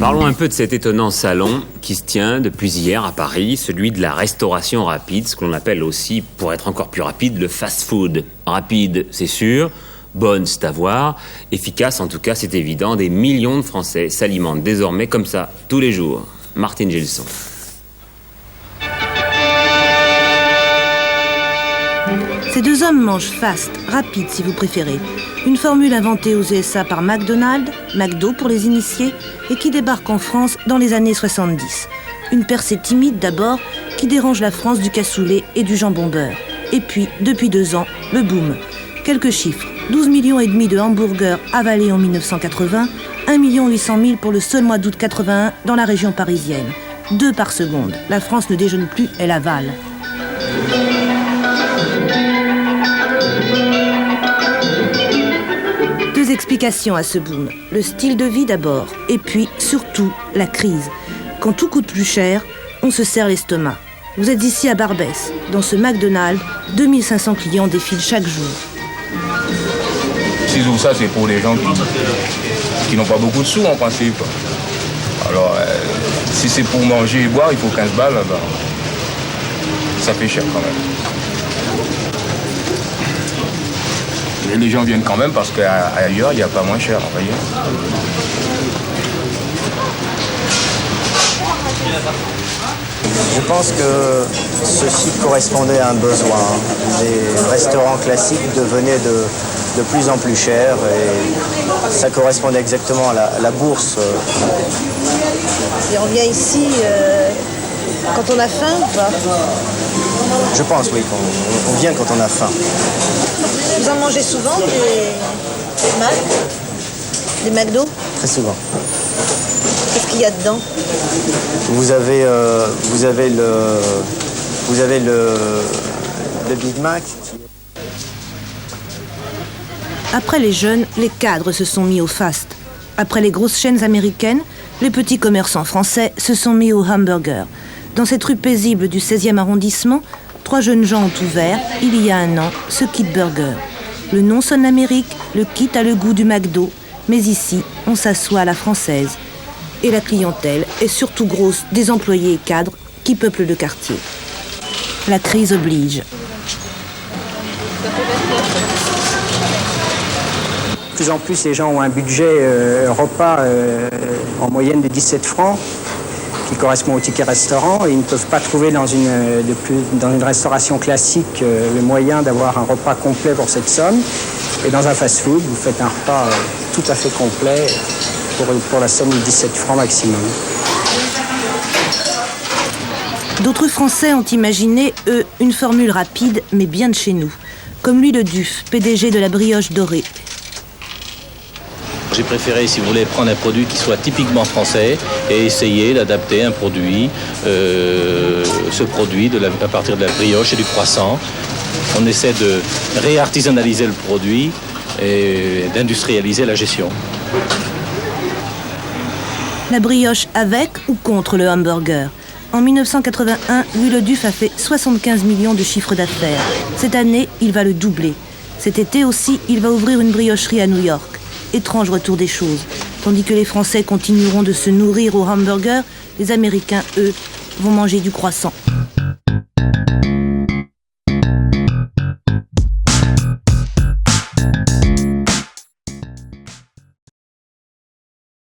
Parlons un peu de cet étonnant salon qui se tient depuis hier à Paris, celui de la restauration rapide, ce que l'on appelle aussi, pour être encore plus rapide, le fast-food. Rapide, c'est sûr, bonne, c'est à voir, efficace, en tout cas, c'est évident. Des millions de Français s'alimentent désormais comme ça, tous les jours. Martine Gilson. Ces deux hommes mangent fast, rapide si vous préférez. Une formule inventée aux USA par McDonald's, McDo pour les initiés, et qui débarque en France dans les années 70. Une percée timide d'abord, qui dérange la France du cassoulet et du jambon beurre. Et puis, depuis 2 ans, le boom. Quelques chiffres. 12,5 millions de hamburgers avalés en 1980, 1,8 million pour le seul mois d'août 81 dans la région parisienne. 2 par seconde. La France ne déjeune plus, elle avale. Deux explications à ce boom. Le style de vie d'abord, et puis, surtout, la crise. Quand tout coûte plus cher, on se serre l'estomac. Vous êtes ici à Barbès. Dans ce McDonald's, 2500 clients défilent chaque jour. S'ils ouvrent ça, c'est pour les gens qui n'ont pas beaucoup de sous en principe. Alors, si c'est pour manger et boire, il faut 15 balles, ben, ça fait cher quand même. Et les gens viennent quand même parce qu'ailleurs, il n'y a pas moins cher, vous voyez. Je pense que ceci correspondait à un besoin. Les restaurants classiques devenaient de plus en plus chers et ça correspondait exactement à la bourse. Et on vient ici quand on a faim ou pas? Je pense, oui, qu'on vient quand on a faim. Vous en mangez souvent des McDo? Très souvent. Qu'est-ce qu'il y a dedans? Vous avez le Big Mac. Après les jeunes, les cadres se sont mis au fast. Après les grosses chaînes américaines, les petits commerçants français se sont mis au hamburger. Dans cette rue paisible du 16e arrondissement, 3 jeunes gens ont ouvert, il y a 1 an, ce Kit Burger. Le nom sonne l'Amérique, le kit a le goût du McDo, mais ici, on s'assoit à la française. Et la clientèle est surtout grosse des employés et cadres qui peuplent le quartier. La crise oblige. De plus en plus, les gens ont un budget repas en moyenne de 17 francs, qui correspond au ticket restaurant, et ils ne peuvent pas trouver dans une restauration classique le moyen d'avoir un repas complet pour cette somme. Et dans un fast-food, vous faites un repas tout à fait complet pour la somme de 17 francs maximum. D'autres Français ont imaginé, eux, une formule rapide, mais bien de chez nous. Comme Louis Leduf, PDG de la Brioche Dorée. J'ai préféré, si vous voulez, prendre un produit qui soit typiquement français et essayer d'adapter un produit, ce produit à partir de la brioche et du croissant. On essaie de réartisanaliser le produit et d'industrialiser la gestion. La brioche avec ou contre le hamburger? En 1981, Louis Leduf a fait 75 millions de chiffre d'affaires. Cette année, il va le doubler. Cet été aussi, il va ouvrir une briocherie à New York. Étrange retour des choses. Tandis que les Français continueront de se nourrir au hamburger, les Américains, eux, vont manger du croissant.